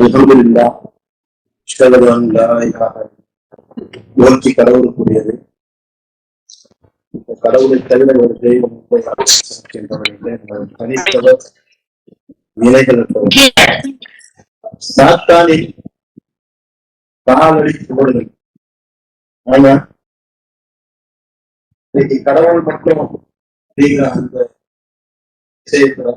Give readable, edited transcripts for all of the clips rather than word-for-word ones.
அல்ஹம்துலில்லாஹ் அஷ்ஹது அன் லா இலாஹ இல்லல்லாஹ் கடவுளுக்குரியது. இந்த கடவுளை தவிர ஒரு தெய்வம் தனித்தவர் நிலைகளற்றவர். சாத்தானின் காலடி சுவடுகள். ஆனா இன்னைக்கு கடவுள் மட்டும் அப்படிங்கிற அந்த விஷயத்துல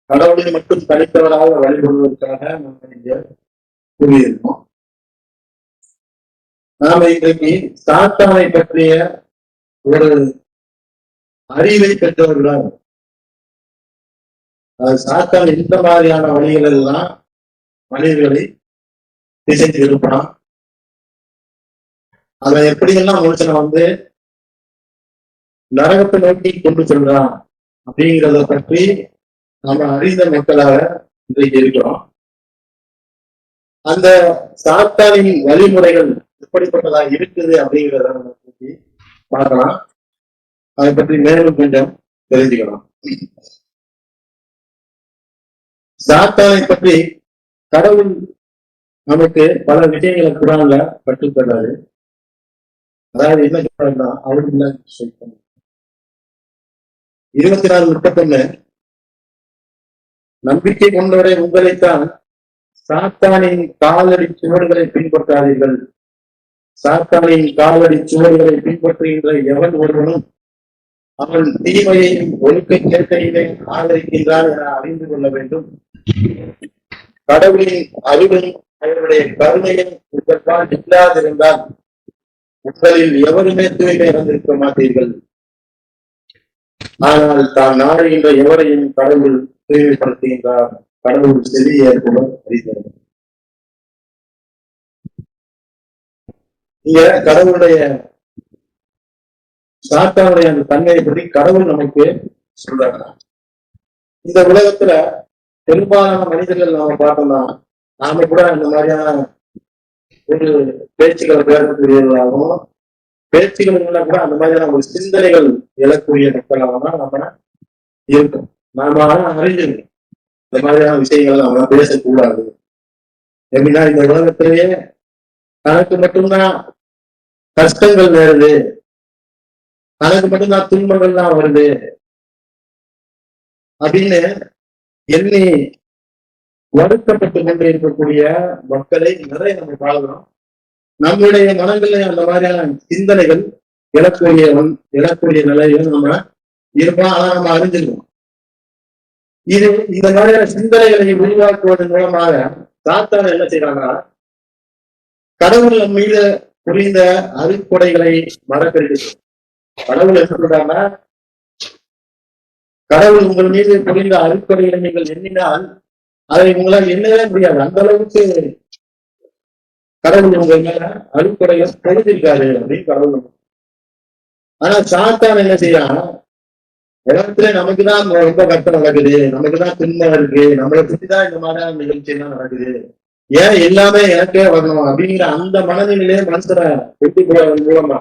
கடவுளை மட்டும் தனித்தவராக வழிபடுவதற்காக நம்ம இங்க கூறியிருக்கோம். நாம இன்றைக்கு சாத்தானை பற்றிய ஒரு அறிவை பெற்றவர்களாக சாத்தான் இந்த மாதிரியான வழிகள் எல்லாம் மனிதர்களை திசை திருப்பான், அதை எப்படியெல்லாம் மனுஷனை நரகத்தை நோக்கி கொண்டு செல்றான் அப்படிங்கிறத பற்றி நம்ம அறிந்த மக்களாக இன்றைக்கு இருக்கிறோம். அந்த சாத்தானின் வழிமுறைகள் எப்படிப்பட்டதா இருக்குது அப்படிங்கிறத நம்ம பற்றி பார்க்கலாம். அதை பற்றி மேலும் கொஞ்சம் தெரிஞ்சுக்கலாம். சாத்தானை பற்றி கடவுள் நமக்கு பல விஷயங்களை குரான்ல கற்றுத்தர்றாரு. அதாவது என்ன சொல்றாருன்னா, அவரு 24:31 நம்பிக்கை கொண்டவரை உங்களைத்தான் சாத்தானின் காலடி சுவடுகளை பின்பற்றாதீர்கள். சாத்தானின் காலடி சுவடுகளை பின்பற்றுகின்ற எவன் ஒருவனும் அவன் தீமையையும் ஒழுக்க சேர்க்கையிலே ஆதரிக்கின்றான் என அறிந்து கொள்ள வேண்டும். கடவுளின் அருளும் அவருடைய கருணையும் உங்களுக்கால் இல்லாதிருந்தால் உங்களில் எவருமே தூய்மை இறந்திருக்க மாட்டீர்கள். ஆனால் தான் நாடுகின்ற எவரையும் கடவுள் தூய்மைப்படுத்துகின்றார். கடவுள் செவியை கூட அறிந்தார். இங்க கடவுளுடைய சாத்தானுடைய அந்த தன்மையை பற்றி கடவுள் நமக்கு சொல்றாங்க. இந்த உலகத்துல பெரும்பாலான மனிதர்கள் நாம பார்த்தோம்னா, நாம கூட இந்த மாதிரியான ஒரு பேச்சுக்களை பேசக்கூடியவர்களாகவும் பேச்சுகள் கூட அந்த மாதிரியான ஒரு சிந்தனைகள் எழக்கூடிய மக்களாக தான் நம்ம இருக்கோம். நாம அறிஞ்சிருக்கோம் இந்த மாதிரியான விஷயங்கள் நம்ம பேசக்கூடாது. எப்படின்னா, இந்த உலகத்திலேயே தனக்கு மட்டும்தான் கஷ்டங்கள் வருது, தனக்கு மட்டும்தான் துன்பங்கள்லாம் வருது அப்படின்னு எண்ணி வருத்தப்பட்டு கொண்டு இருக்கக்கூடிய மக்களை நிறைய நம்ம பார்க்கிறோம். நம்முடைய மனங்களில் அந்த மாதிரியான சிந்தனைகள் எழக்கூடிய நிலையில நம்ம இருப்போம். ஆனா நம்ம அறிஞ்சிருக்கோம். இது இந்த மாதிரியான சிந்தனைகளை உருவாக்குவதன் மூலமாக சாத்தான என்ன செய்யறாங்கன்னா, கடவுள் நம் மீது புரிந்த அருட்கொடைகளை மறக்கடிச்சு. கடவுள் என்ன சொல்றாங்க, கடவுள் உங்கள் மீது புரிந்த அருட்கொடைகளை நீங்கள் எண்ணினால் அதை உங்களால் எண்ணவே முடியாது. அந்த அளவுக்கு கடவுள் உங்கள் மேல அருட்கொடையை பொழுதிருக்காரு அப்படின்னு கடவுள். ஆனா சாத்தான் என்ன செய்யறான், உலகத்துல நமக்குதான் ரொம்ப கஷ்டம் நடக்குது, நமக்குதான் துன்பம் இருக்கு, நம்மளை சுற்றிதான் இந்த மாதிரியான நிகழ்ச்சி எல்லாம் நடக்குது, ஏன் எல்லாமே எனக்கே வரணும் அப்படிங்கிற அந்த மனநிலையிலே மனுஷரை வெட்டி போவதன் மூலமா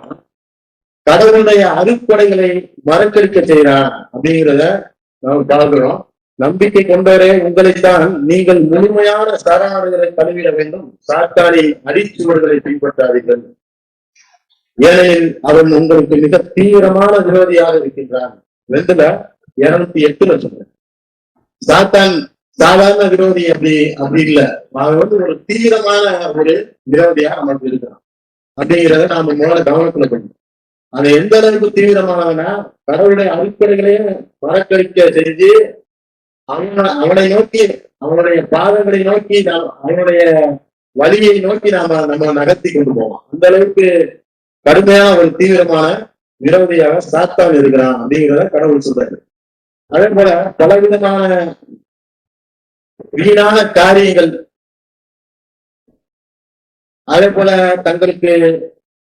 கடவுளுடைய அருட்கொடைகளை மறக்கடிக்க செய்யறான் அப்படிங்கிறத நாம் பார்க்கிறோம். நம்பிக்கை கொண்டவரே உங்களைத்தான் நீங்கள் முழுமையான சரணாடுகளை தழுவிட வேண்டும். சாத்தானின் அடிச்சுவடுகளை பின்பற்றாதீர்கள், ஏனெனில் அவன் உங்களுக்கு மிக தீவிரமான விரோதியாக இருக்கின்றான். 2:208 சொல்றேன். சாத்தான் சாதாரண விரோதி அப்படி இல்ல, அவன் ஒரு தீவிரமான ஒரு விரோதியா நமக்கு இருக்கிறான் அப்படிங்கிறத நாம முதல்ல கவனத்துல கொண்டு, அது எந்த அளவுக்கு தீவிரமானவனா, கடவுளுடைய அடிப்படைகளையே மறக்கடிக்க செஞ்சு அவனை நோக்கி, அவனுடைய பாதங்களை நோக்கி, அவனுடைய வழியை நோக்கி நம்ம நகர்த்தி கொண்டு போவோம். அந்த அளவுக்கு கடுமையான ஒரு தீவிரமான விரோதியாக சாத்தான் இருக்கிறான் அப்படிங்கிறத கடவுள் சொல்றாரு. அதே போல பலவிதமான வீணான காரியங்கள், அதே போல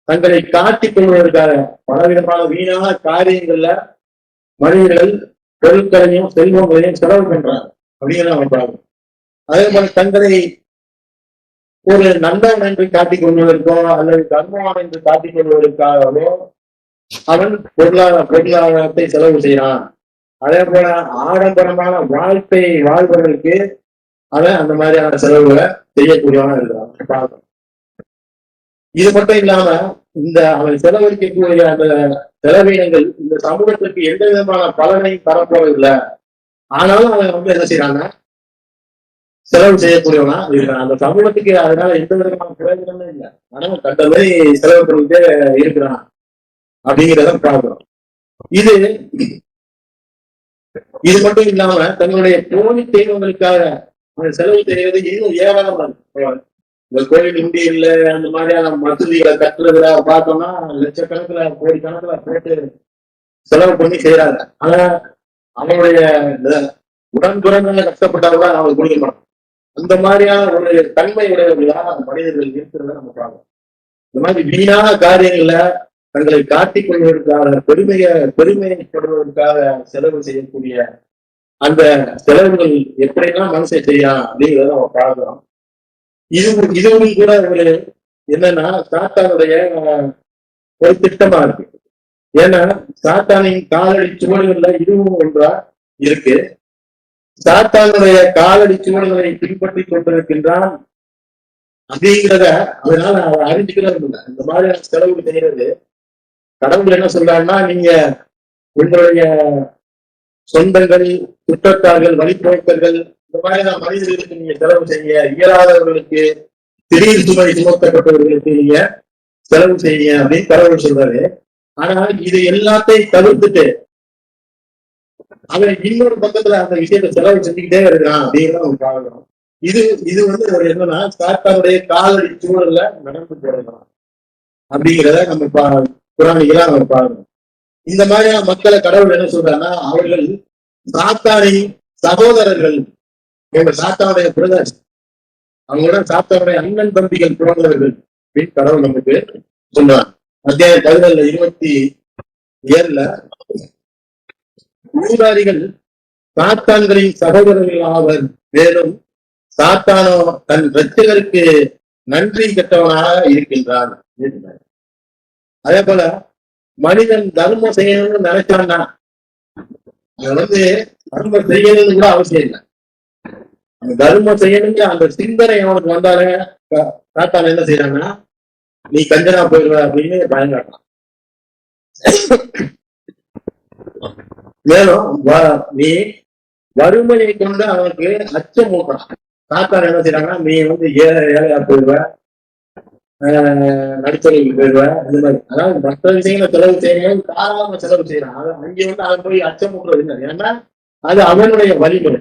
தங்களை காட்டிக் கொள்வதற்காக பலவிதமான வீணான காரியங்கள்ல மனிதர்கள் பொருட்களையும் செல்வங்களையும் செலவு பண்றாங்க அப்படிங்கிற அமைப்பாங்க. அதே போல தங்களை ஒரு நல்லவன் என்று காட்டிக் கொள்வதற்கோ அல்லது தர்மவான் என்று காட்டிக் கொள்வதற்காகவோ அவன் பொருளாதாரத்தை செலவு செய்யறான். அதே போல ஆடம்பரமான வாழ்க்கையை வாழ்வதற்கு அவன் அந்த மாதிரியான செலவுகளை செய்யக்கூடியவனா இருக்கிறான். இது மட்டும் இல்லாம இந்த அவன் செலவழிக்கக்கூடிய அந்த செலவீனங்கள் இந்த சமூகத்திற்கு எந்த விதமான பலனையும் தரப்போவதில்லை. ஆனாலும் அவன் வந்து என்ன செய்யறாங்க, செலவு செய்யக்கூடியவனா இருக்கிறான். அந்த சமூகத்துக்கு அதனால எந்த விதமான பிரயோஜனமே இல்லை, ஆனா கண்ட மாதிரி செலவு பண்ணிட்டே இருக்கிறான் அப்படிங்கிறத பார்க்கிறோம். இது இது மட்டும் இல்லாம தன்னுடைய போலி தெய்வங்களுக்காக அவன் செலவு செய்வது இன்னும் ஏராளமா இருக்கு. இந்த கோயில் இந்தியில அந்த மாதிரியான மசூதிகளை கட்டுறதுல பார்த்தோம்னா லட்சக்கணக்குல கோடிக்கணக்குல போட்டு செலவு பண்ணி செய்யறாங்க. ஆனா அவனுடைய உடன்பிறந்த கஷ்டப்பட்டா கூட அவன் கொடுக்க மாட்டான். அந்த மாதிரியான ஒரு தன்மை உடையவர்களாக மனிதர்கள் இருக்கிறத நம்ம பார்க்கணும். இந்த மாதிரி வீணான காரியங்கள்ல தங்களை காட்டிக் கொள்வதற்காக பெருமைப்படுவதற்காக செலவு செய்யக்கூடிய அந்த செலவுகள் எப்படிலாம் மனுஷன் செய்யலாம் அப்படிங்கிறத நம்ம பார்க்கிறோம். இதுவும் கூட ஒரு என்னன்னா சாத்தானுடைய ஒரு திட்டமா இருக்கு. ஏன்னா சாத்தானின் காலடி சுவடுகள்ல இதுவும் ஒன்றா இருக்கு. சாத்தானுடைய காலடி சுவடுகளை பின்பற்றி கொண்டிருக்கின்றான் அப்படிங்கிறத அதனால அவன் அறிஞ்சுக்கிறது இல்லை. இந்த மாதிரி செலவு செய்யறது கடவுள் என்ன சொல்றாருன்னா, நீங்க உங்களுடைய சொந்தங்கள், சுற்றத்தார்கள், வழிபோக்கர்கள், இந்த மாதிரிதான் மனிதர்களுக்கு நீங்க செலவு செய்ய, இயலாதவர்களுக்கு, திடீர் சுமை சுமத்தப்பட்டவர்களுக்கு நீங்க செலவு செய்ய அப்படின்னு கடவுள் சொல்றாரு. ஆனா இது எல்லாத்தையும் தவிர்த்துட்டு அவன் இன்னொரு பக்கத்துல அந்த விஷயத்த செலவு செஞ்சுக்கிட்டே இருக்கிறான் அப்படின்னு அவங்க பார்க்கணும். இது வந்து ஒரு என்னன்னா சாத்தானுடைய காலடி சூழல்ல நடந்து போடலாம் அப்படிங்கிறத நம்ம புராணிகளா நம்ம பார்க்கணும். இந்த மாதிரியான மக்களை கடவுள் என்ன சொல்றாங்கன்னா, அவர்கள் சாத்தானின் சகோதரர்கள், எங்க சாத்தானுடைய பிரதர்ஸ், அவங்களோட சாத்தானுடைய அண்ணன் தம்பிகள் போன்றவர்கள் அப்படின்னு கடவுள் நமக்கு சொல்றான். அத்தியாயம் 17:27 ஊதாரிகள் சாத்தான்களின் சகோதரர்கள் ஆவர், மேலும் சாத்தானோ தன் இரட்சகருக்கு நன்றி கெட்டவனாக இருக்கின்றான். அதே போல மனிதன் தர்மம் செய்யணும்னு நினைச்சான்னா அது தர்மம் செய்யணும்னு கூட அவசியம் இல்லை. தர்மம் செய்யணுங்க அந்த சிந்தனை அவனுக்கு வந்தாலே சாத்தான் என்ன செய்யறாங்கன்னா, நீ கஞ்சனா போயிடுவ அப்படின்னு பயம் காட்டலாம். மேலும் நீ வறுமையை கொண்டு அவனுக்கு அச்சம் ஊட்டலாம். சாத்தான் என்ன செய்யறாங்கன்னா, நீ வந்து ஏழையா போயிடுவ, நடித்தவர்களுக்கு போயிடுவேன், இந்த மாதிரி. அதாவது மற்ற விஷயங்களை செலவு செய்யணும், தாராளமா செலவு செய்யறான். அங்கே வந்து அவன் போய் அச்சமுட்டுறது இல்லை. ஏன்னா அது அவனுடைய வழிமுறை,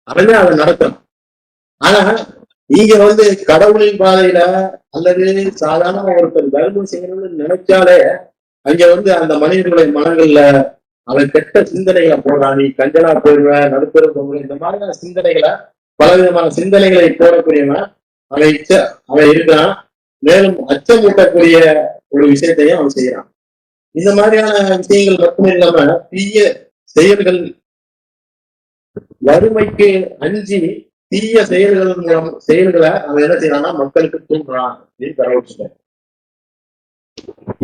அவனே அதை நடத்தணும். ஆனா இங்க வந்து கடவுளின் பாதையில அல்லது சாதாரண ஒருத்தர் தர்மம் செய்யணும்னு நினைச்சாலே அங்க வந்து அந்த மனிதர்களுடைய மனங்கள்ல அவன் கெட்ட சிந்தனைகளை போடுறான். நீ கஞ்சனா போயிடுவ, நடுத்தர போடுவேன், இந்த மாதிரியான சிந்தனைகளை, பலவிதமான சிந்தனைகளை போடக்கூடியவன் அவன் இருக்கிறான். மேலும் அச்சமூட்டக்கூடிய ஒரு விஷயத்தையும் அவன் செய்யறான். இந்த மாதிரியான விஷயங்கள் மட்டும் இல்லாம தீய செயல்கள், வறுமைக்கு அஞ்சி தீய செயல்கள் மூலம் செயல்களை அவன் என்ன செய்யறான்னா மக்களுக்கு தூண்டுறான் அப்படின்னு கடவுள் சொல்றான்.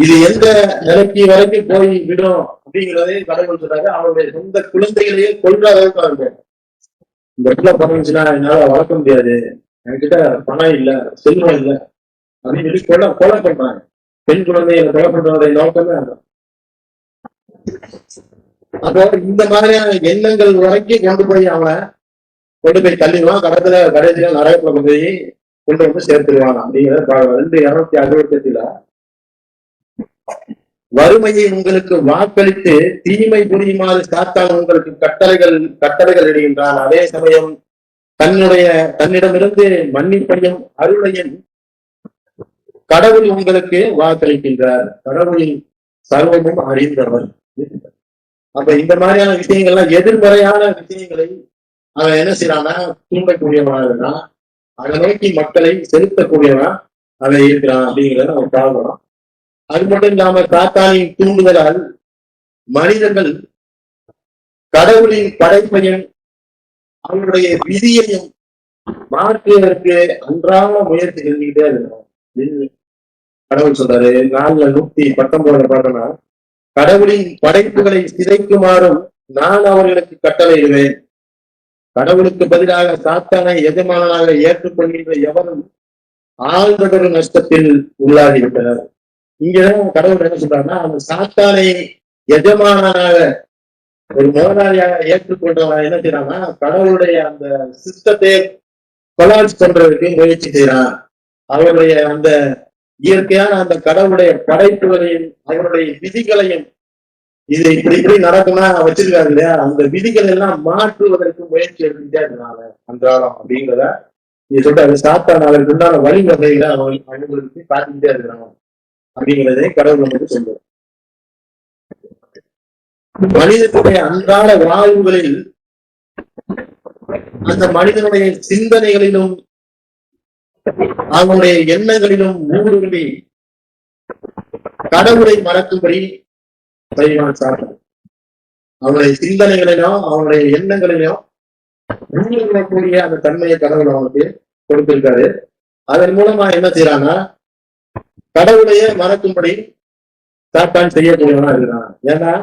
இது எந்த நிலைக்கு வரைக்கும் போய் விடும் அப்படிங்கிறதே கடவுள் சொல்றாரு. அவருடைய சொந்த குழந்தைகளையே கொள்ற அளவுக்கு அவன் இந்த இடத்துல பண்ணுச்சுன்னா என்னால வளர்க்க முடியாது, என்கிட்ட பணம் இல்ல, செல்வம் இல்லை அப்படின்னு சொல்லி கொலை பண்றாங்க. பெண் குழந்தைகளை கொலை பண்றதுடைய நோக்கமே அதான். அப்போ இந்த மாதிரியான எண்ணங்கள் வரைக்கும் கொண்டு போய் தள்ளிடுவான். கடைசியில நரகத்துல கொண்டு வந்து சேர்த்துருவான் அப்படிங்கிறத 2:268 வறுமையை உங்களுக்கு வாக்களித்து தீமை புரியுமாறு சாத்தான் உங்களுக்கு கட்டளைகள் இடுகின்றான். அதே சமயம் தன்னிடமிருந்து மன்னிப்பையும் அருளையும் கடவுள் உங்களுக்கு வாக்களிக்கின்றார். கடவுளின் சர்வமும் அறிந்தவர். அப்ப இந்த மாதிரியான விஷயங்கள்லாம் எதிர்மறையான விஷயங்களை அவன் என்ன செய்யறான்னா தூண்டக்கூடியவனா, அதை நோக்கி மக்களை செலுத்தக்கூடியவன் அவன் இருக்கிறான் அப்படிங்கிறத நம்ம பார்க்கிறோம். அது மட்டும் இல்லாம சாத்தானின் தூண்டுதலால் மனிதர்கள் கடவுளின் படைப்பையும் அவங்களுடைய விதியையும் மாற்றுவதற்கு அன்றாட முயற்சி செஞ்சுக்கிட்டே இருக்கணும். கடவுள் சொல்றாரு 4:119 பார்த்தோம்னா, கடவுளின் படைப்புகளை சிதைக்குமாறும் நான் அவர்களுக்கு கட்டளையிடுவேன், கடவுளுக்கு பதிலாக சாத்தானை எஜமானனாக ஏற்றுக்கொள்கின்ற எவரும் ஆழ்ந்ததொரு நஷ்டத்தில் உள்ளாகிவிட்டனர். இங்கதான் கடவுள் என்ன சொல்றாருன்னா, அந்த சாத்தானை எஜமானனாக ஒரு முதலாளியாக ஏற்றுக்கொண்டவன் என்ன செய்யறான்னா, கடவுளுடைய அந்த சிஸ்டத்தை கொலாப்ஸ் பண்றதுக்கு முயற்சி செய்யறான். அவருடைய அந்த இயற்கையான அந்த கடவுளுடைய படைப்புகளையும் அவருடைய விதிகளையும், இது இப்படி இப்படி நடக்கும்னா வச்சிருக்காரு இல்லையா, அந்த விதிகள் எல்லாம் மாற்றுவதற்கு முயற்சி எடுத்துக்கிட்டே இருக்கிறாங்க அன்றாடம் அப்படிங்கிறத நீ சொல்றாரு. சாத்தான் அதற்கு உண்டான வழிவகைகளை அவங்களுக்கு காட்டிக்கிட்டே இருக்கிறாங்க அப்படிங்கிறதை கடவுள் நமக்கு சொல்றாரு. மனிதனுடைய அன்றாட வாழ்வுகளில் அந்த மனிதனுடைய சிந்தனைகளிலும் அவனுடைய எண்ணங்களிலும் ஊடுருவி கடவுளை மறக்கும்படி சாத்தான் அவனுடைய சிந்தனைகளிலும் அவனுடைய எண்ணங்களிலும் ஊடுருவக்கூடிய அந்த தன்மையை கடவுள் அவனுக்கு கொடுத்திருக்காரு. அதன் மூலமா என்ன செய்யறான்னா, கடவுளையே மறக்கும்படி சாத்தான் செய்யக்கூடியவனா இருக்கிறான். ஏன்னா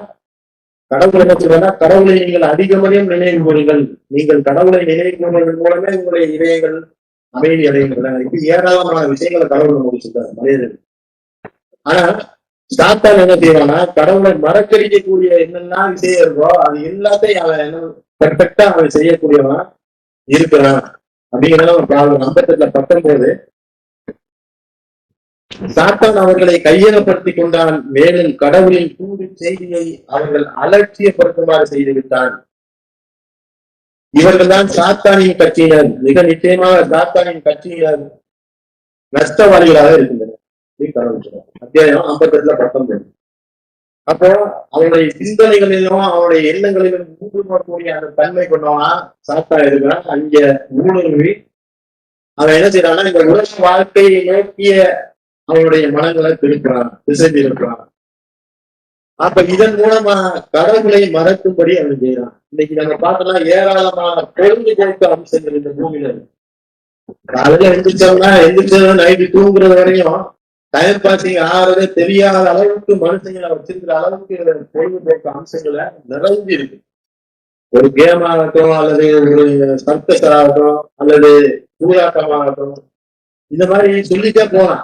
கடவுளை என்ன சொல்றா, கடவுளை நீங்கள் அதிகமதியம் நினைவு கூறுங்கள், நீங்கள் கடவுளை நினைவு கூறுவதன் மூலமே உங்களுடைய இதயங்கள் அமைதி அடைகின்றன. இப்ப ஏராளமான விஷயங்களை கடவுள் நமக்கு சொல்றாரு மனிதர்கள். ஆனா சாத்தான் என்ன செய்வானா, கடவுளை மறக்கடிக்கக்கூடிய என்னெல்லாம் விஷயம் இருக்கோ அது எல்லாத்தையும் அவன் என்ன பெர்ஃபெக்டா அவன் செய்யக்கூடியவனா இருக்கிறான் அப்படிங்கிறத ஒரு ப்ராப்ளம். 58:19 சாத்தான் அவர்களை கையகப்படுத்திக் கொண்டான், மேலும் கடவுளின் தூது செய்தியை அவர்கள் அலட்சியப்படுத்துமாறு செய்துவிட்டான். இவர்கள் தான் சாத்தானின் கட்சியினர். மிக நிச்சயமாக சாத்தானின் கட்சியினர் நஷ்டவாளிகளாக இருக்கின்றனர். அத்தியாயம் 58:19. அப்போ அவனுடைய சிந்தனைகளிலும் அவனுடைய எண்ணங்களிலும் ஊடுருவக்கூடிய அந்த தன்மை கொண்டவனா சாத்தான் இருக்கிறான். அங்க ஊடுருவி அவன் என்ன செய்யறான்னா, இந்த உலக வாழ்க்கையை நோக்கிய அவனுடைய மனங்களை திருப்புறான், திசை திருப்புறான். அப்ப இதன் மூலமா கடவுளை மறக்கும்படி அவன் செய்யறான். இன்னைக்கு நம்ம பார்த்தோம்னா ஏராளமான பொழுதுபோக்கு அம்சங்கள் இந்த பூமியில இருக்கு. காலையில எந்திரிச்சோம்னா நைட்டு தூங்குறது வரையும் டைம் பாசிங் ஆறதே தெரியாத அளவுக்கு மனுஷங்களை வச்சிருக்கிற அளவுக்கு பொழுதுபோக்கு அம்சங்களை நிறைஞ்சு இருக்கு. ஒரு கேம் ஆகட்டும், அல்லது ஒரு சர்க்கஸ் ஆகட்டும், அல்லது சூதாட்டமாகட்டும், இந்த மாதிரி சொல்லிட்டே போலாம்.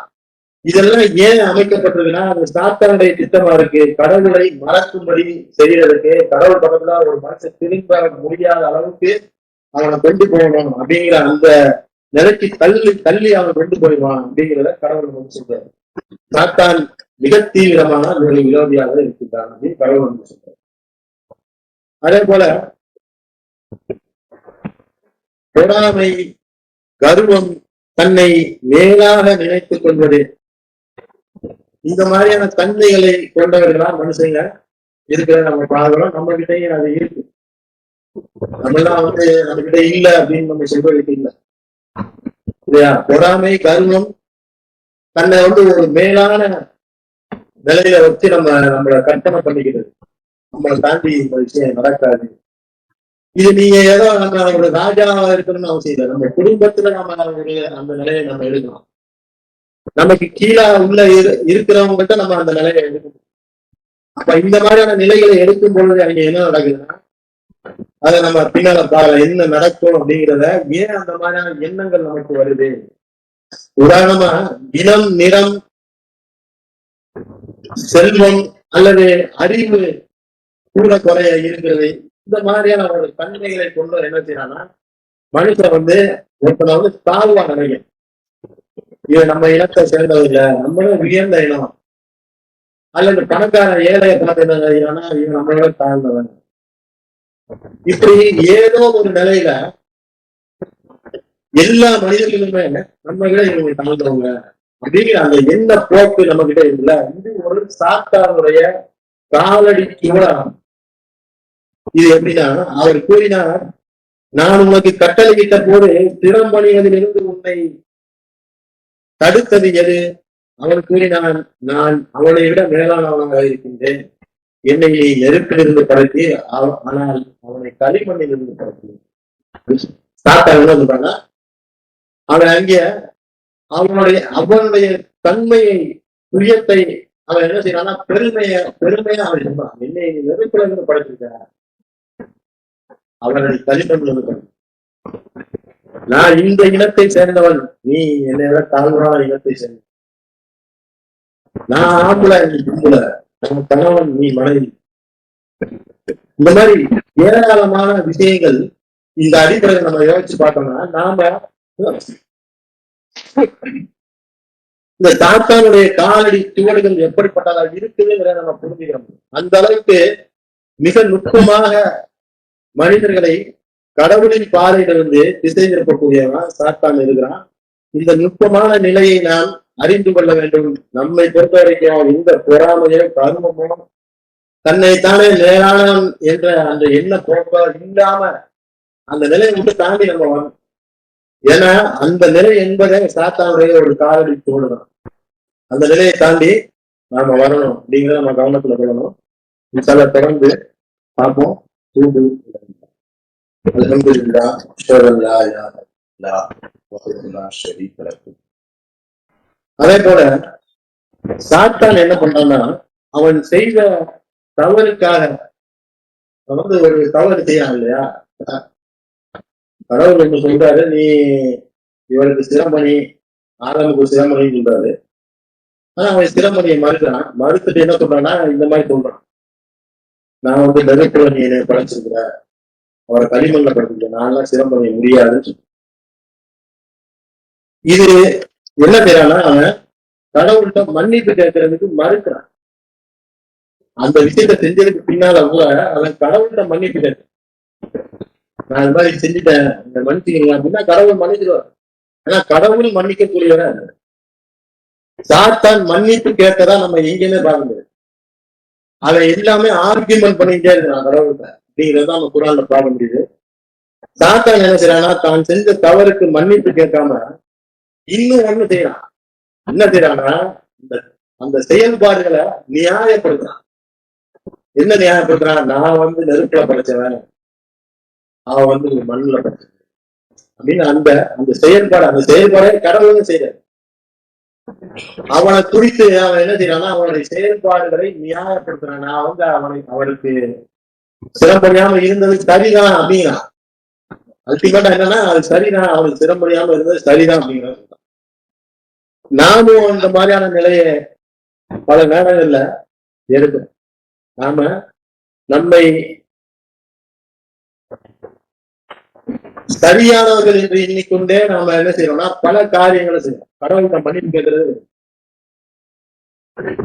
இதெல்லாம் ஏன் அமைக்கப்பட்டிருக்குன்னா, அது சாத்தானுடைய திட்டமா இருக்கு. கடவுளை மறக்கும்படி செய்யறதுக்கு, கடவுள் பக்கத்துல ஒரு மனுஷன் திரும்ப முடியாத அளவுக்கு அவனை கொண்டு போகணும் அப்படிங்கிற அந்த நிலைக்கு தள்ளி அவன் கொண்டு போயிடுவான் அப்படிங்கிறத கடவுள் வந்து சொல்றாரு. சாத்தான் மிக தீவிரமான ஒரு விரோதியாக இருக்கின்றான் அப்படின்னு கடவுள் வந்து சொல்றாரு. அதே போல பொறாமை, கர்வம், தன்னை மேலாக நினைத்துக் கொள்வது, இந்த மாதிரியான தன்மைகளை கொண்டவர்களா மனுஷங்க இருக்கிற நம்ம பார்க்கிறோம். நம்ம கிட்டையும் அது இருக்கு. நம்மளாம் வந்து நம்ம கிட்ட இல்ல அப்படின்னு நம்ம சொல்றதுக்கு இல்லை இல்லையா. பொறாமை, கர்வம், தன்னை வந்து ஒரு மேலான நிலையில வச்சு நம்மளை கற்பனை பண்ணிக்கிறது. நம்மளை தாண்டி இந்த விஷயம் நடக்காது. இது நீங்க ஏதோ நம்ம ஒரு ராஜாவா இருக்கணும்னு அவசியம் இல்லை. நம்ம குடும்பத்துல நம்ம அந்த நிலையை நம்ம எடுக்கணும். நமக்கு கீழே உள்ள இருக்கிறவங்ககிட்ட நம்ம அந்த நிலையை எடுக்கணும். அப்ப இந்த மாதிரியான நிலைகளை எடுக்கும் பொழுது அங்க என்ன நடக்குதுன்னா, அதை நம்ம பின்னால பார்க்கலாம் என்ன நடக்கும் அப்படிங்கிறத. ஏன் அந்த மாதிரியான எண்ணங்கள் நமக்கு வருது? உதாரணமா இனம், நிறம், செல்வம் அல்லது அறிவு கூட குறைய இருக்கிறது. இந்த மாதிரியான ஒரு தன்மைகளை கொண்டு என்ன செய்யறான்னா, மனுஷன் வந்து ஒருத்தனை வந்து தாழ்வா நினைக்கும். இது நம்ம இனத்தை சேர்ந்தது இல்லை, நம்மளும் உயர்ந்த இனம். அல்லது பணக்கார ஏழைய பார்த்து என்ன நினைக்கிறான்னா, இவன் நம்மளோட தாழ்ந்தவன். இப்படி ஏதோ ஒரு நிலையில எல்லா மனிதர்களுமே நம்ம கிட்ட இவங்க தாழ்ந்தவங்க அப்படிங்கிற அந்த எண்ண போக்கு நம்ம கிட்ட இருக்குல்ல, இது ஒரு சாத்தானுடைய காலடி சூழலாம். இது எப்படின்னா, அவர் கூறினார், நான் உனக்கு கட்டளையிட்ட போது திறம்பணிவதிலிருந்து உன்னை தடுத்தது எது? அவன் கூறினான், நான் அவனை விட மேலானவனாக இருக்கின்றேன். என்னை நீ நெருப்பிலிருந்து படைத்து, ஆனால் அவனை களிமண்ணிலிருந்து படைத்து. சாத்தா என்ன சொல்றாங்க, அவன் அங்கே அவனுடைய தன்மையை, துயத்தை அவன் என்ன செய்யறான்னா, பெருமையா அவன் சொல்றான். என்னை நீ நெருப்புல இருந்து படைச்சிருக்க, அவனை களிமண்ணிலிருந்து படைத்து. நான் இந்த இனத்தை சேர்ந்தவன், நீ என்னை விட தாழ்வான இனத்தை சேர்ந்தவன், நான் ஆம்பளை நீ கும்பல, நான் கணவன் நீ மனைவி. இந்த மாதிரி ஏராளமான விஷயங்கள் இந்த அடிப்படையில் நம்ம யோசிச்சு பார்த்தோம்னா நாம இந்த தாத்தானுடைய காலடி சுவடுகள் எப்படிப்பட்டதாக இருக்குதுங்கிறத நம்ம புரிஞ்சுக்கிறோம். அந்த அளவுக்கு மிக நுட்பமாக மனிதர்களை கடவுளின் பாதையிலிருந்து திசை திருப்பக்கூடியவன் சாத்தான் இருக்கிறான். இந்த நுட்பமான நிலையை நாம் அறிந்து கொள்ள வேண்டும். நம்மை பொறுத்த வரைக்கும் இந்த பொறாமையோ கருமமோ தன்னைத்தானே நேரானவன் என்ற அந்த எண்ண போக்கோ இல்லாம அந்த நிலையை விட்டு தாண்டி நம்ம வரணும். ஏன்னா அந்த நிலை என்பதே சாத்தானுடைய ஒரு காலடி தோணுதான். அந்த நிலையை தாண்டி நாம வரணும் அப்படிங்கிறத நம்ம கவனத்துல கொள்ளணும். சில தொடர்ந்து பார்ப்போம். அதே போல சாத்தான் என்ன பண்றான்னா அவன் செய்த தவறுக்காக ஒரு தவறு செய்யலாம் இல்லையா? கடவுள் ஒன்று சொல்றாரு, நீ இவருக்கு சிரமணி ஆதாமுக்கு சிரமணின்னு சொல்றாரு. ஆனா அவன் சிரமணியை மறுக்கிறான். மறுத்துட்டு என்ன சொல்றான்னா இந்த மாதிரி சொல்றான், நான் நெருப்புல நீ என்னை படைச்சிருக்கிறேன், அவரை களிமண்ல படைச்சிருக்கேன், நான்லாம் சிரமணிய முடியாதுன்னு. இது என்ன செய்யறான்னா அவன் கடவுள்கிட்ட மன்னிப்பு கேட்கறதுக்கு மறுக்கிறான். அந்த விஷயத்த செஞ்சதுக்கு பின்னால கூட அவன் கடவுள்கிட்ட மன்னிப்பு கேட்க, நான் இந்த மாதிரி செஞ்சுட்டேன் மன்னிச்சுக்கீங்க அப்படின்னா கடவுள் மன்னிச்சிடுவார். ஆனா கடவுள் மன்னிக்கக்கூடியவர. சாத்தான் மன்னிப்பு கேட்கதான் நம்ம எங்கேயுமே பார்க்க முடியாது. அவன் எல்லாமே ஆர்கியூமெண்ட் பண்ணிக்கிட்டே இருக்கிறான் கடவுள்கிட்ட அப்படிங்கிறத நம்ம குரான்ல பார்க்க முடியுது. சாத்தான் என்ன செய்யறான்னா தான் செஞ்ச தவறுக்கு மன்னிப்பு கேட்காம இன்னும் ஒண்ணு செய்யறான். என்ன செய்யறான்னா அந்த செயல்பாடுகளை நியாயப்படுத்துறான். என்ன நியாயப்படுத்துறான்? நான் நெருப்புல படைச்சவன், அவன் மண்ணுல படைச்சவன் அப்படின்னு அந்த செயல்பாடே கடவுளும் செய்யறாரு. அவனை குறித்து அவன் என்ன செய்யறான்னா அவனுடைய செயல்பாடுகளை நியாயப்படுத்துறான். நான் அவனுக்கு சிரமப்படியாம இருந்தது சரிதான் அப்படிங்கிறான். அல்டிமேட்டா என்னன்னா அது சரிதான், அவனுக்கு சிரமப்படியாம இருந்தது சரிதான் அப்படிங்கிறான். நாமும் இந்த மாதிரியான நிலையை பல நேரங்கள்ல எடுக்கும். நாம நம்மை சரியானவர்கள் என்று எண்ணிக்கொண்டே நாம என்ன செய்யறோம்னா பல காரியங்களை செய்யறோம். கடவுள் நம்ம மன்னிப்பு கேட்கறது,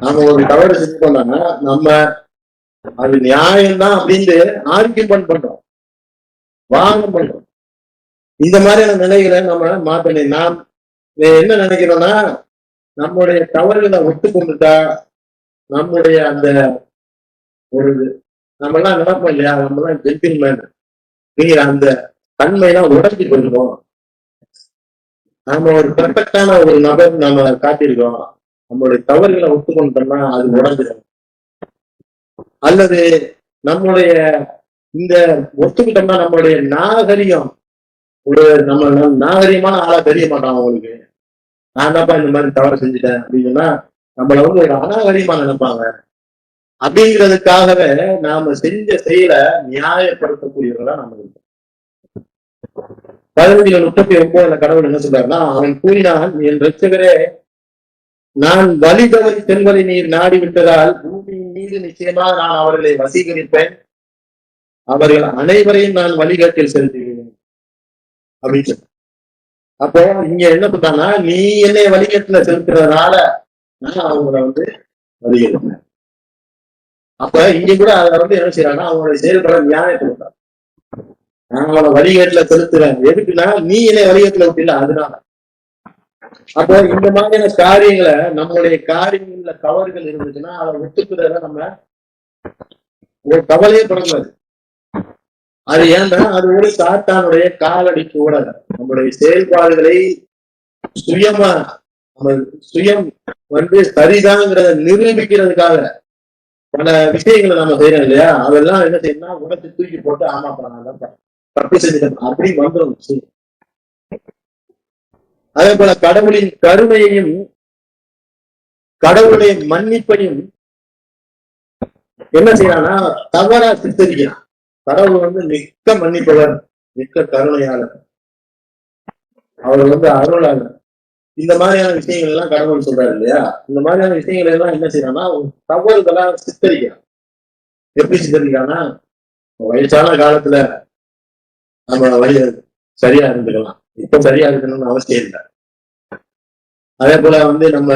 நாம ஒரு தவறு செஞ்சோம்னா நம்ம அது நியாயம்தான் அப்படின்னு ஆர்கியூமெண்ட் பண்றோம், வாதம் பண்றோம். இந்த மாதிரியான நிலைகளை நம்ம மாத்தணும். நாம் என்ன நினைக்கிறோம்னா நம்முடைய தவறுகளை ஒத்துக்கொண்டுட்டா நம்முடைய அந்த ஒரு நம்ம எல்லாம் நினைப்போம் இல்லையா, நம்ம எல்லாம் ஜென்டில்மேன் நீங்க அந்த தன்மையெல்லாம் உடஞ்சி போயிருக்கோம். நாம ஒரு பெர்ஃபெக்டான ஒரு நபர் நாம காட்டியிருக்கோம். நம்மளுடைய தவறுகளை ஒத்துக்கொண்டோம்னா அது உடஞ்சிடும். அல்லது நம்முடைய இந்த ஒத்துக்கிட்டோம்னா நம்மளுடைய நாகரிகம் நம்ம நாகரிகமான ஆளா தெரிய மாட்டான் அவங்களுக்கு. நான் என்னப்பா இந்த மாதிரி தவறு செஞ்சுட்டேன் அப்படின்னா நம்மள ஒரு அநாகரிகமா நினைப்பாங்க. அப்படிங்கிறதுக்காகவே நாம செஞ்ச செயலை நியாயப்படுத்தக்கூடியவர்களா நம்ம இருக்கோம். 15:39 கடவுள் என்ன சொல்றாருன்னா, அவன் கூறினான், என் ரட்சகரே, நான் வழி தவறி செல்வதை நீர் நாடி விட்டதால் பூமியின் மீது நிச்சயமாக நான் அவர்களை வசீகரிப்பேன், அவர்கள் அனைவரையும் நான் வழிகாட்டில் செலுத்துகிறேன் அப்படின்னு சொல்ற. அப்போ இங்க என்ன சொல்றாங்கன்னா, நீ என்னை வழிகாட்டுல செலுத்துறதுனால நான் அவங்கள வழிகட்டுறேன். அப்ப இங்க கூட அதை என்ன செய்யறாங்கன்னா அவங்களுடைய செயல்பட நியாயப்படுத்தாங்க. நான் அவனை வழிகாட்டுல செலுத்துறேன், எதுக்குன்னா நீ என்னை வழிகாட்டுல விட்டில அதனால. அப்போ இந்த மாதிரியான காரியங்களை நம்மளுடைய காரியங்கள்ல தவறுகள் இருந்துச்சுன்னா அதை ஒத்துக்கிறத நம்ம ஒரு கவலையே படக்கூடாது. அது ஏன்னா அது ஒரு சாத்தானுடைய காலடி கூட நம்முடைய செயல்பாடுகளை சுயமா சுயம் சரிதாங்கிறத நிரூபிக்கிறதுக்காக பல விஷயங்களை நம்ம செய்யறோம் இல்லையா, அதெல்லாம் என்ன செய்யணும்னா உடத்தை தூக்கி போட்டு ஆமாப்பா நான் தப்பு செஞ்சுட்டேன் அப்படி வந்துடும். அதே போல கடவுளின் கருணையையும் கடவுளுடைய மன்னிப்பையும் என்ன செய்யறான்னா தவறா சித்தரிக்கிறான். கடவுள் மிக்க மன்னிப்பவர், மிக்க கருணையாளர். அவர் அருளாளர். இந்த மாதிரியான விஷயங்கள் எல்லாம் கடவுள் சொல்றாரு இல்லையா? இந்த மாதிரியான விஷயங்கள் எல்லாம் என்ன செய்யறான்னா தவறுதலா சித்தரிக்கிறான். எப்படி சித்தரிக்கிறான்னா, வயசான காலத்துல நம்ம வழி சரியா இருந்துக்கலாம், இப்ப சரியா இருக்கணும்னு அவசியம் இல்லை. அதே போல நம்ம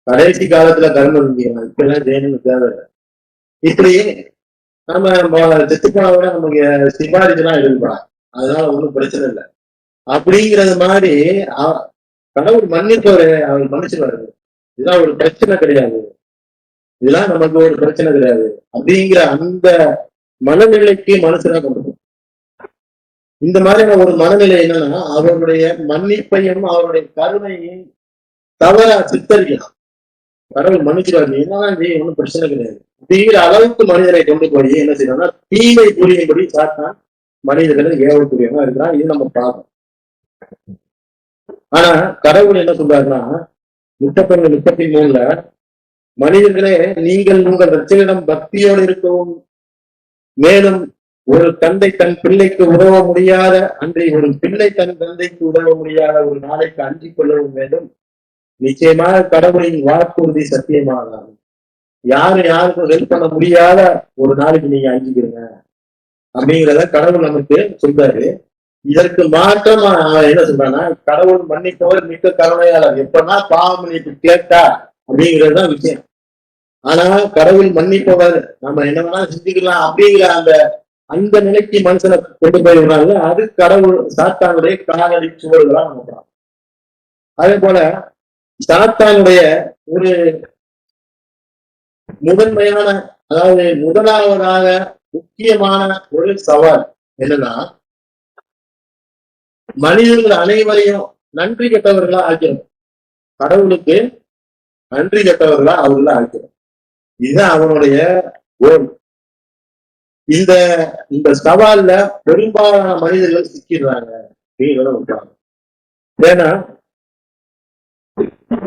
கடைசி காலத்துல கர்மம் செஞ்சுக்கலாம், இப்ப எல்லாம் செய்யணும்னு தேவையில்லை. இப்படி நம்ம செத்துப்போன விட நமக்கு சிபாரிசுலாம் இருக்கலாம், அதனால ஒண்ணும் பிரச்சனை இல்லை அப்படிங்கிறது மாதிரி கடவுள் மன்னிப்பவரை அவர் மன்னிச்சுவாரு. இதெல்லாம் ஒரு பிரச்சனை கிடையாது, இதெல்லாம் நமக்கு ஒரு பிரச்சனை கிடையாது அப்படிங்கிற அந்த மனநிலைக்கு மனசுதான் கொண்டு. இந்த மாதிரியான ஒரு மனநிலை என்னன்னா, அவருடைய மன்னிப்பையும் அவருடைய கருணையும் தவறா சித்தரிக்கலாம். கடவுள் மன்னிச்சுவாரு, என்னதான் செய்ய ஒன்றும் பிரச்சனை கிடையாது அப்படிங்கிற அளவுக்கு மனிதனை கொண்டு போய் என்ன செய்யணும்னா தீமை புரியும்படி சாத்தான் மனிதர்களை ஏவக்கூடியவங்க இருக்கிறான். இது நம்ம பார்க்கணும். ஆனா கடவுள் என்ன சொல்றாருன்னா 33 மனிதர்களே, நீங்கள் உங்கள் ரட்சகரிடம் பக்தியோடு இருக்கவும், மேலும் ஒரு தந்தை தன் பிள்ளைக்கு உதவ முடியாத அன்றை ஒரு பிள்ளை தன் தந்தைக்கு உதவ முடியாத ஒரு நாளைக்கு அஞ்சிக் கொள்ளவும் வேண்டும். நிச்சயமாக கடவுளின் வாக்குறுதி சத்தியமாகும். யாருக்கும் ஹெல்ப் பண்ண முடியாத ஒரு நாளைக்கு நீங்க அஞ்சிக்கிறீங்க அப்படிங்கிறத கடவுள் நமக்கு சொல்றாரு. இதற்கு மாற்றமா என்ன சொல்றான்னா, கடவுள் மன்னிப்பவர் மிக்க கருணையாளர். எப்பன்னா பாவ மன்னிப்பு கேட்டா அப்படிங்கிறதுதான் விஷயம். ஆனா கடவுள் மன்னிப்பவர், நம்ம என்ன வேணா செஞ்சுக்கலாம் அப்படிங்கிற அந்த நிலைக்கு மனுஷனை கொண்டு போயிருந்தாங்க. அது கடவுள் சாத்தானுடைய காலடி சுவடுகளா நம்ம பார்க்கலாம். அதே போல சாத்தானுடைய ஒரு முதன்மையான, அதாவது முதலாவதாக முக்கியமான ஒரு சவால் என்னன்னா, மனிதர்கள் அனைவரையும் நன்றி கெட்டவர்களா ஆக்கிறோம். கடவுளுக்கு நன்றி கெட்டவர்களா அவர்களா ஆக்கிறோம். இதுதான் அவனுடைய கோல். இந்த சவால்ல பெரும்பாலான மனிதர்கள் சிக்கிறாங்க. ஏன்னா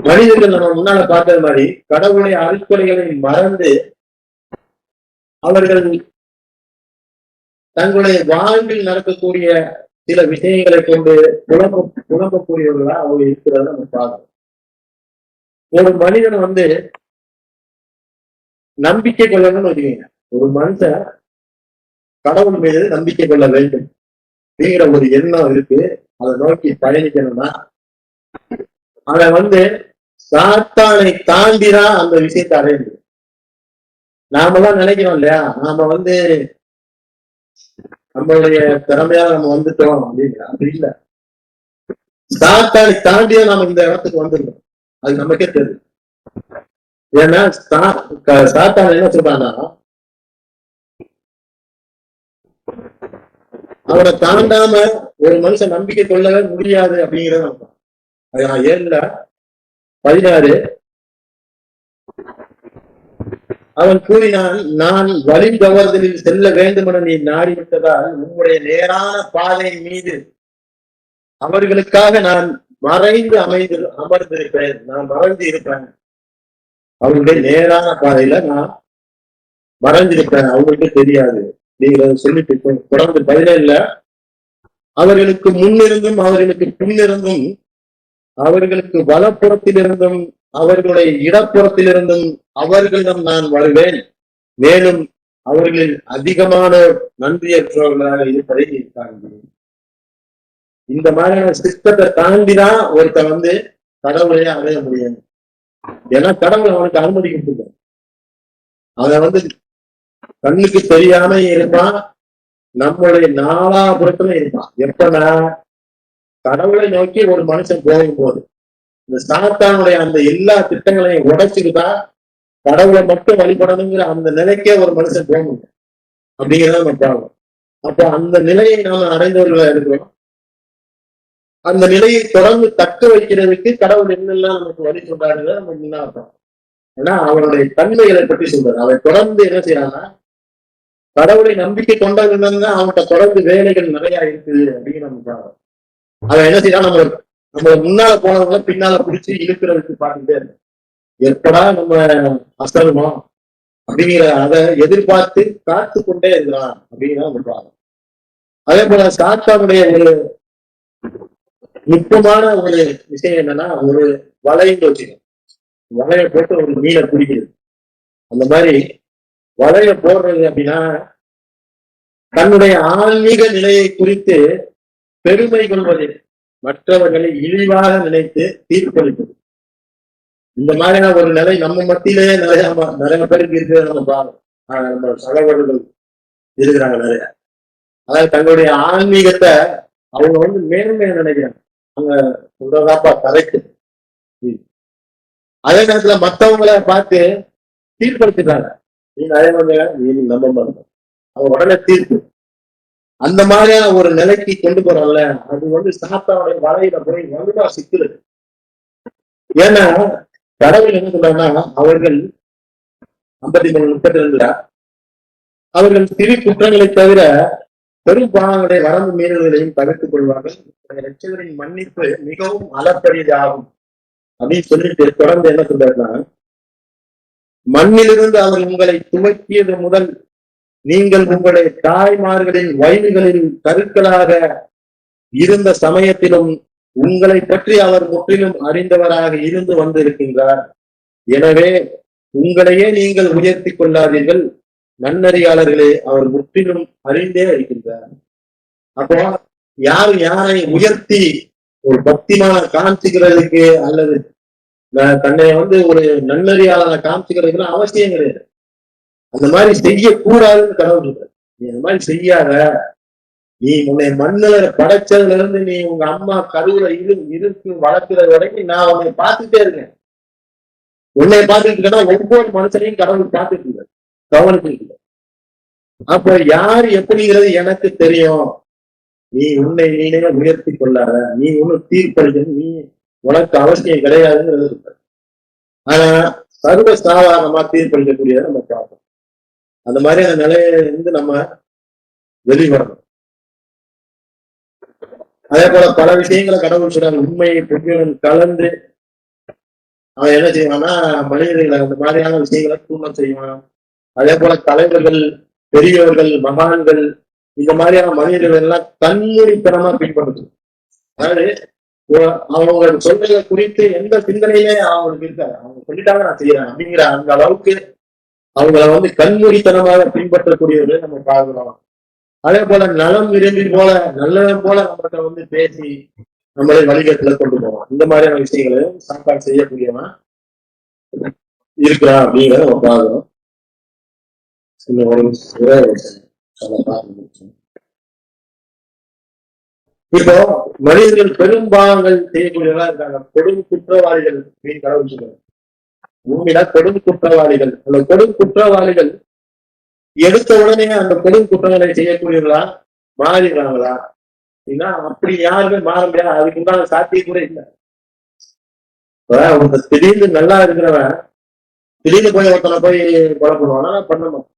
மனிதர்கள் நம்ம முன்னால பார்த்தது மாதிரி கடவுளுடைய அருட்கொடைகளை மறந்து அவர்கள் தங்களுடைய வாழ்வில் நடக்கக்கூடிய சில விஷயங்களை கொண்டு புலம்பக்கூடியவர்களா அவங்க இருக்கிறத நம்ம பார்க்கணும். ஒரு மனிதன் நம்பிக்கை கொள்ளணும்னு வச்சுக்கோங்க. ஒரு மனுஷன் கடவுள் மீது நம்பிக்கை கொள்ள வேண்டும் அப்படிங்கிற ஒரு எண்ணம் இருக்கு. அதை நோக்கி பயணிக்கணும்னா அவன் சாத்தானை தாண்டிதான் அந்த விஷயத்தை அடைய முடியும். நாமெல்லாம் நினைக்கிறோம் இல்லையா, நாம நம்மளுடைய திறமையா நம்ம வந்துட்டோம் அப்படிங்கிற, அப்படி இல்லை. சாத்தானை தாண்டிதான் நாம இந்த இடத்துக்கு வந்துடணும். அது நமக்கே தெரியும். ஏன்னா சாத்தான் என்ன சொல்றான்னா, அவனை தாண்டாம ஒரு மனுஷன் நம்பிக்கை கொள்ளவே முடியாது அப்படிங்கிறத நம்ம 7:16 அவன் கூறினான், நான் வழி தவறுதலில் செல்ல வேண்டும் என நீ நாடிவிட்டதால் உங்களுடைய நேரான பாதையின் மீது அவர்களுக்காக நான் மறைந்து அமர்ந்திருக்கிறேன். நான் மறைந்து இருப்பேன். அவங்களுடைய நேரான பாதையில நான் மறைஞ்சிருப்பேன், அவங்களுக்கு தெரியாது அப்படிங்கிறத சொல்லிட்டு தொடர்ந்து 17 அவர்களுக்கு முன்னிருந்தும் அவர்களுக்கு பின்னிருந்தும் அவர்களுக்கு வலப்புறத்திலிருந்தும் அவர்களுடைய இடப்புறத்திலிருந்தும் அவர்களிடம் நான் வருவேன். மேலும் அவர்களில் அதிகமான நன்றியற்றவர்களாக இருப்பதை காண்கிறேன். இந்த மாதிரியான சிஸ்டத்தை தாண்டிதான் ஒருத்தன் கடவுளையே அடைய முடியும். ஏன்னா கடவுளை அவனுக்கு அனுமதிக்கிட்டு அவன் கண்ணுக்கு தெரியாம இருப்பான், நம்மளுடைய நாலாபுரத்துல இருப்பான். எப்பனா கடவுளை நோக்கி ஒரு மனுஷன் போகும்போது இந்த சாத்தானுடைய அந்த எல்லா திட்டங்களையும் உடைச்சுக்கிதான் கடவுளை மட்டும் வழிபடணுங்கிற அந்த நிலைக்கே ஒரு மனுஷன் போக முடியும் அப்படிங்கிறத நம்ம பார்க்கணும். அப்போ அந்த நிலையை நாம அடைந்தவர்களா இருக்கிறோம். அந்த நிலையை தொடர்ந்து தக்க வைக்கிறதுக்கு கடவுள் என்னெல்லாம் நமக்கு வழி சொல்றாருங்க நம்ம முன்னாடி. ஏன்னா அவனுடைய தன்மைகளை பற்றி சொல்றாரு. அவன் தொடர்ந்து என்ன செய்யறான்னா, கடவுளை நம்பிக்கை கொண்டவங்க அவன்கிட்ட தொடர்ந்து வேலைகள் நிறைய இருக்குது அப்படின்னு நம்ம பார்க்கணும். அவன் என்ன செய்யறான், நம்மள முன்னால போனவங்கள பின்னால பிடிச்சி இழுக்கிறதுக்கு பார்த்துட்டே இருக்கு. எப்படா நம்ம அசருமோ அப்படிங்கிற அதை எதிர்பார்த்து காத்து கொண்டே இருக்கிறான் அப்படின்னு நம்ம பார்க்கணும். அதே போல சாத்தானுடைய ஒரு நுட்பமான ஒரு விஷயம் என்னன்னா, ஒரு வலைன்னு வச்சுக்கணும். வலைய போட்டு ஒரு மீனை பிடிக்கிறது. அந்த மாதிரி வலைய போடுறது அப்படின்னா, தன்னுடைய ஆன்மீக நிலையை குறித்து பெருமை கொள்வது, மற்றவர்களை இழிவாக நினைத்து தீர்ப்பளிப்பது. இந்த மாதிரியான ஒரு நிலை நம்ம மத்தியிலேயே நிறைய பேருக்கு இருக்கிறத நம்ம பார்க்கணும். நம்ம சகோதரர்கள் இருக்கிறாங்க நிறைய. அதாவது தங்களுடைய ஆன்மீகத்தை அவங்க வந்து மேன்மையா நினைக்கிறாங்க. அவங்க சொல்றதாப்பா கரெக்ட். அதே நேரத்துல மத்தவங்களை பார்த்து தீர்ப்படுத்திட்டாங்க. நீ நிறைய நீ நம்ப மாட்டோம், அவங்க உடனே தீர்ப்பு. அந்த மாதிரியான ஒரு நிலைக்கு கொண்டு போறாங்கல்ல, அது வந்து சாத்தாவுடைய வலையில போய் வலுவா சிக்குது. ஏன்னா கடவுள் என்ன சொல்றாங்கன்னா, அவர்கள் 53:32 அவர்கள் சிறு குற்றங்களை தவிர பெரும் பாவங்களுடைய வரம்பு மீறல்களையும் தவிர்த்துக் கொள்வார்கள். ரட்சகரின் மன்னிப்பு மிகவும் அளப்பரியதாகும் அப்படின்னு சொல்லிட்டு தொடர்ந்து என்ன சொல்றாருன்னா, மண்ணிலிருந்து அவர் உங்களை துவக்கியது முதல் நீங்கள் உங்களுடைய தாய்மார்களின் வயல்களில் கருக்களாக இருந்த சமயத்திலும் உங்களை பற்றி அவர் முற்றிலும் அறிந்தவராக இருந்து வந்திருக்கின்றார். எனவே உங்களையே நீங்கள் உயர்த்தி கொள்ளாதீர்கள், நன்னறியாளர்களே அவர் முற்றிலும் அறிந்தே இருக்கின்றார். அப்போ யாரை உயர்த்தி ஒரு பக்திமான காமிச்சுக்கிறதுக்கு அல்லது தன்னை வந்து ஒரு நன்னறியாளனை காமிச்சுக்கிறதுக்கு அவசியம் கிடையாது. அந்த மாதிரி செய்யக்கூடாதுன்னு கடவுள் சொல்ற. நீ அந்த மாதிரி செய்யாத. நீ உன்னை மண்ணுல படைச்சதுல இருந்து நீ உங்க அம்மா கருவுல இருக்கு வளர்க்கிறது வரைக்கும் நான் உன்னை பார்த்துட்டே இருக்கேன். உன்னை பார்த்துட்டு இருக்கேன்னா ஒவ்வொரு மனுஷனையும் கடவுள் பார்த்துட்டு இருக்க, கவனிச்சுட்டு. அப்ப யார் எப்படிங்கிறது எனக்கு தெரியும். நீ உன்னை நீனே உயர்த்தி கொள்ளாத, நீ ஒண்ணு தீர்ப்பளிக்கணும், நீ உனக்கு அவசியம் கிடையாதுங்கிறது இருக்க. ஆனா சர்வ சாதாரணமா தீர்ப்பளிக்கக்கூடியதை நம்ம பார்ப்போம். அந்த மாதிரி அந்த நிலையிலிருந்து நம்ம வெளிவரணும். அதே போல பல விஷயங்களை கடவுள் சொல்றாங்க. உண்மையை பொய்யுடன் கலந்து அவன் என்ன செய்வான்னா மனிதர்களை அந்த மாதிரியான விஷயங்களை தூண்ட செய்வான். அதே போல தலைவர்கள், பெரியவர்கள், மகான்கள், இந்த மாதிரியான மனிதர்கள் எல்லாம் கண்மூடித்தனமா பின்பற்றது. அதாவது அவங்க சொல்றதை குறித்து எந்த சிந்தனையிலே அவங்களுக்கு இருக்காது. அவங்க சொல்லிட்டாங்க நான் செய்யறேன் அப்படிங்கிற அந்த அளவுக்கு அவங்கள வந்து கண்மூடித்தனமாக பின்பற்றக்கூடியவர்களை நம்ம பார்க்கிறோம். அதே போல நலம் விரும்பி போல நல்லவன் போல நம்மகிட்ட வந்து பேசி நம்மளை வழிகட்டுல கொண்டு போவான். இந்த மாதிரியான விஷயங்களையும் சாப்பாடு செய்யக்கூடியவன் இருக்கிறான் அப்படிங்கிறத நம்ம பார்க்கிறோம். இப்போ மனிதர்கள் பெரும்பாவங்கள் செய்யக்கூடியவர்களா இருக்காங்க. கொடும் குற்றவாளிகள் அப்படின்னு கடவுள் சொல்றாங்க. உண்மையில கொடும் குற்றவாளிகள், அந்த கொடும் குற்றவாளிகள் எடுத்த உடனே அந்த கொடும் குற்றங்களை செய்யக்கூடியவர்களா மாறிடுறாங்களா அப்படின்னா அப்படி யாருமே மாற முடியாது. அதுக்கு உண்டான சாத்தியம் கூட இல்லை. அவங்க திடீர்னு நல்லா இருக்கிறவன் திடீர்னு போய் ஒருத்தனை போய் கொலை பண்ணுவானா? பண்ண மாட்டான்.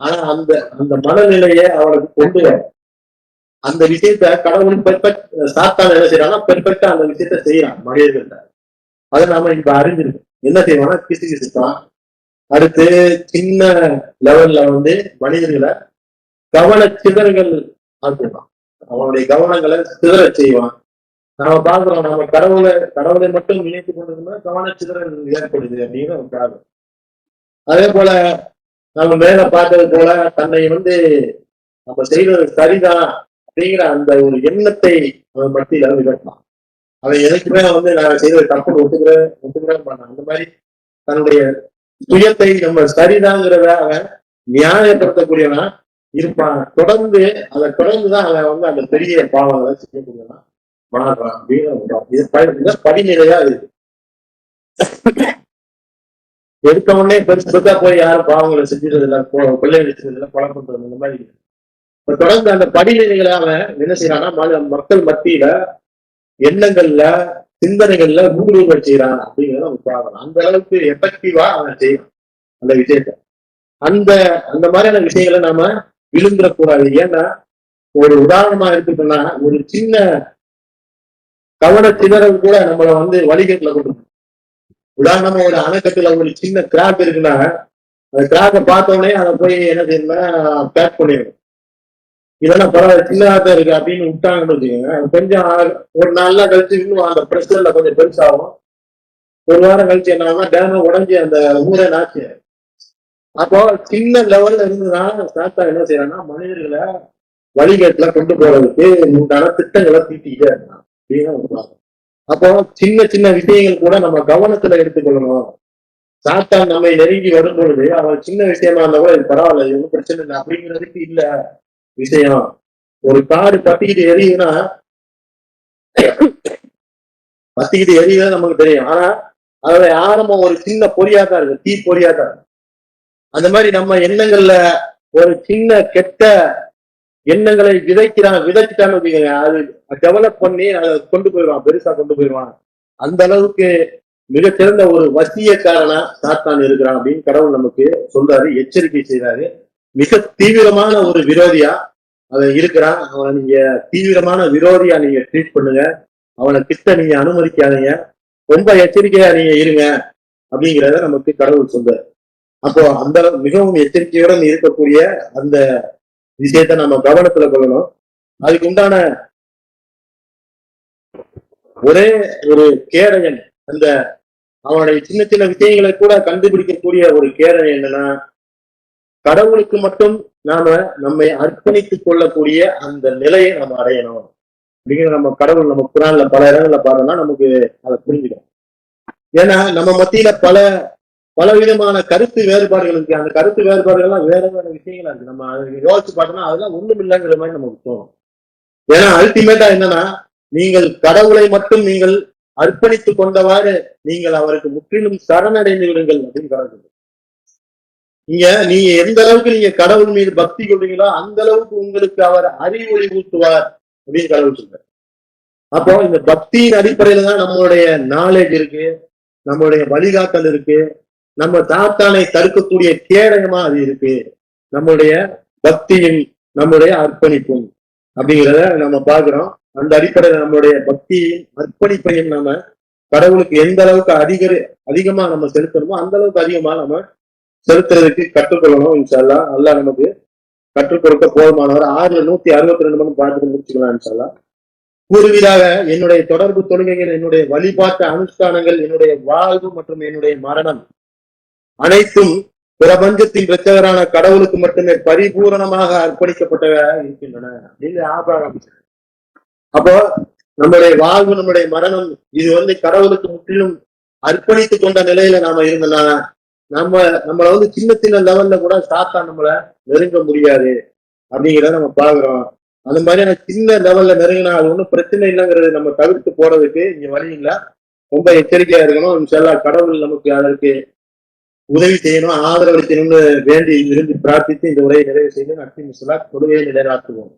ஆனா அந்த அந்த மனநிலையை அவனுக்கு கொண்டு வர அந்த விஷயத்த கடவுள் பெர்ஃபெக்ட் சாத்தான் என்ன செய்யறான்னா பெர்ஃபெக்டா அந்த விஷயத்த செய்யறான் மனிதர்கள்ட்ட. அதை நாம இப்ப அறிஞ்சிருக்கோம். என்ன செய்வான்னா கிசு கிசுப்பான். அடுத்து சின்ன லெவல்ல வந்து மனிதர்களை கவன சிதறல்கள் ஆக்குவான். அவனுடைய கவனங்களை சிதற செய்வான். நாம பாக்குறோம், நம்ம கடவுளை மட்டும் நினைத்து கொண்டிருந்தா கவன சிதறல் ஏற்படுது அப்படின்னு நம்ம பார்க்கிறோம். அதே போல நம்ம மேல பார்த்தது போல தன்னை வந்து நம்ம செய்வது சரிதான் அப்படிங்கிற அந்த ஒரு எண்ணத்தை அவன் மத்தியில விளக்கலாம். அவன் எதுக்குமே வந்து நான் செய்வது தப்புன்னு ஒத்துக்கிறே மாட்டான். அந்த மாதிரி தன்னுடைய சுயத்தை நம்ம சரிதாங்கிறத அவன் நியாயப்படுத்தக்கூடியவனா இருப்பான். அதை தொடர்ந்துதான் அவன் வந்து அந்த பெரிய பாவங்களை செய்யக்கூடியவனா மாறுறான் அப்படின்னு படிநிலையா இருக்கு. எடுத்த உடனே பெருசா போய் யாரும் பாவங்களை செஞ்சிருது இல்லை, பிள்ளைகளை செஞ்சது இல்லை, கொலை பண்றது இந்த மாதிரி இருக்கு. தொடர்ந்து அந்த படிநிலைகளை அவன் என்ன செய்யறான்னா மக்கள் மத்தியில எண்ணங்கள்ல சிந்தனைகள்ல ஊடுருவ செய்யறான் அப்படிங்கிறத அவன் பார்க்கணும். அந்த அளவுக்கு எஃபெக்டிவா அவன் செய்யறான் அந்த விஷயத்த. அந்த மாதிரியான விஷயங்களை நாம விழுந்துடக்கூடாது. ஏன்னா ஒரு உதாரணமா எடுத்துட்டோம்னா ஒரு சின்ன கவன சிதறல் கூட நம்மள வந்து வழிகட்டுல கொண்டு. உதாரணமா ஒரு அணைக்கட்டுல ஒரு சின்ன கிராக் இருக்குன்னா அந்த கிராக்கை பார்த்தோடனே அதை போய் என்ன செய்யணும்னா பேக் பண்ணிடணும். இதெல்லாம் பரவாயில்ல சின்னதான் இருக்கு அப்படின்னு விட்டாங்கன்னு வச்சுக்கோங்க, கொஞ்சம் ஒரு 4 நாள் கழிச்சு இன்னும் அந்த பிரஷர்ல கொஞ்சம் பெருசாகும். ஒரு வாரம் கழிச்சு என்ன ஆகும்னா டேம உடஞ்சி அந்த ஊரே நாச்சு. அப்போ சின்ன லெவல்ல இருந்ததுனால சாத்தா என்ன செய்யறாங்கன்னா மனிதர்களை வழிகேட்டுல கொண்டு போறதுக்கு உண்டான திட்டங்களை தீட்டிக்கிட்டே இருக்கான் அப்படின்னு. அப்போ சின்ன சின்ன விஷயங்கள் கூட நம்ம கவனத்துல எடுத்துக்கொள்ளணும். சாத்தான் நம்மை நெருங்கி வரும் பொழுது அவன் சின்ன விஷயமா இருந்தா கூட இது பரவாயில்ல, இது ஒன்றும் பிரச்சனை இல்லை அப்படிங்கிறதுக்கு இல்ல விஷயம். ஒரு காடு பத்திக்கிட்டு எரியுதுன்னா பத்திக்கிட்டு எரியுது நமக்கு தெரியும். ஆனா அதோட ஆரம்பம் ஒரு சின்ன பொறியா தான் இருக்கு, தீ பொறியா தான். அந்த மாதிரி நம்ம எண்ணங்கள்ல ஒரு சின்ன கெட்ட எண்ணங்களை விதைச்சிட்டான்னு வச்சுக்கோங்க, அது டெவலப் பண்ணி அதை கொண்டு போயிடுவான், பெருசா கொண்டு போயிடுவான். அந்த அளவுக்கு மிகச்சிறந்த ஒரு வசியக்காரனா சாத்தான் இருக்கிறான் அப்படின்னு கடவுள் நமக்கு சொல்றாரு, எச்சரிக்கை செய்யறாரு. மிக தீவிரமான ஒரு விரோதியா அவன் இருக்கிறான். அவனை நீங்க தீவிரமான விரோதியா நீங்க ட்ரீட் பண்ணுங்க, அவனை கிட்ட நீங்க அனுமதிக்காதீங்க, ரொம்ப எச்சரிக்கையா நீங்க இருங்க அப்படிங்கிறத நமக்கு கடவுள் சொல்றாரு. அப்போ அந்த மிகவும் எச்சரிக்கையுடன் இருக்கக்கூடிய அந்த விஷயத்த நம்ம கவனத்துல கொள்ளணும். அதுக்கு உண்டான ஒரே ஒரு கேடயன், அந்த அவனுடைய சின்ன சின்ன விஷயங்களை கூட கண்டுபிடிக்கக்கூடிய ஒரு கேடயன் என்னன்னா, கடவுளுக்கு மட்டும் நம்மை அர்ப்பணித்துக் கொள்ளக்கூடிய அந்த நிலையை நம்ம அடையணும் அப்படிங்கிற நம்ம கடவுள் நம்ம குரான்ல பல இடங்கள்ல பார்த்தோம்னா நமக்கு அதை புரிஞ்சுக்கணும். ஏன்னா நம்ம மத்தியில பல விதமான கருத்து வேறுபாடுகள் இருக்கு. அந்த கருத்து வேறுபாடுகள்லாம் வேற வேற விஷயங்களா இருக்கு. நம்ம யோசிச்சு பார்த்தோம்னா அதெல்லாம் ஒண்ணும் இல்லைங்கிற மாதிரி நமக்கு தோணும். ஏன்னா அல்டிமேட்டா என்னன்னா, நீங்கள் கடவுளை மட்டும் நீங்கள் அர்ப்பணித்துக் கொண்டவாறு நீங்கள் அவருக்கு முற்றிலும் சரணடைந்து விடுங்கள் அப்படின்னு கடவுள். நீங்க எந்த அளவுக்கு நீங்க கடவுள் மீது பக்தி கொள்றீங்களோ அந்த அளவுக்கு உங்களுக்கு அவர் அறிவொளி ஊட்டுவார் அப்படின்னு கடவுள் சொல்றார். அப்போ இந்த பக்தியின் அடிப்படையில தான் நம்மளுடைய நாலேஜ் இருக்கு, நம்மளுடைய வழிகாட்டல் இருக்கு, நம்ம சாத்தானை தடுக்கக்கூடிய கேடயமா அது இருக்கு. நம்மளுடைய பக்தியும் நம்மளுடைய அர்ப்பணிப்பும் அப்படிங்கிறத நம்ம பாக்குறோம். அந்த அடிப்படையில நம்மளுடைய பக்தியும் அர்ப்பணிப்பையும் நம்ம கடவுளுக்கு எந்த அளவுக்கு அதிகமா நம்ம செலுத்தணுமோ அந்த அளவுக்கு அதிகமா நம்ம செலுத்துறதுக்கு கற்றுக்கொள்ளணும். இன்ஷால்லா அல்லாஹ் நமக்கு கற்றுக் கொடுக்க போதுமானவர். 662 மணி பார்த்துட்டு முடிச்சுக்கலாம் இன்ஷால்லா. கூறுவீராக, என்னுடைய தொடர்பு தொழுகைகள், என்னுடைய வழிபாட்டு அனுஷ்டானங்கள், என்னுடைய வாழ்வு மற்றும் என்னுடைய மரணம் அனைத்தும் பிரபஞ்சத்தின் இரட்சகரான கடவுளுக்கு மட்டுமே பரிபூரணமாக அர்ப்பணிக்கப்பட்டதாக இருக்கின்றன அப்படின்னு ஆபிரகாம். அப்போ நம்முடைய வாழ்வு, நம்முடைய மரணம் இது கடவுளுக்கு முற்றிலும் அர்ப்பணித்துக் கொண்ட நிலையில நாம இருந்தோம்னா நம்மள சின்ன சின்ன லெவல்ல கூட சாத்தான் நம்மள நெருங்க முடியாது அப்படிங்கிறத நம்ம பாக்குறோம். அந்த மாதிரியான சின்ன லெவல்ல நெருங்கினா அது ஒன்றும் பிரச்சனை இல்லைங்கிறது நம்ம தவிர்த்து போறதுக்கு இங்க வழி இல்லை. ரொம்ப எச்சரிக்கையா இருக்கணும். இன்ஷா அல்லாஹ் கடவுள் நமக்கு அதற்கு உதவி செய்யணும், ஆதரவளிக்கணும்னு வேண்டி விரும்பி பிரார்த்தித்து இந்த உரையை நிறைவு செய்து நட்பு தொழுகையை நிலைநாட்டுவோம்.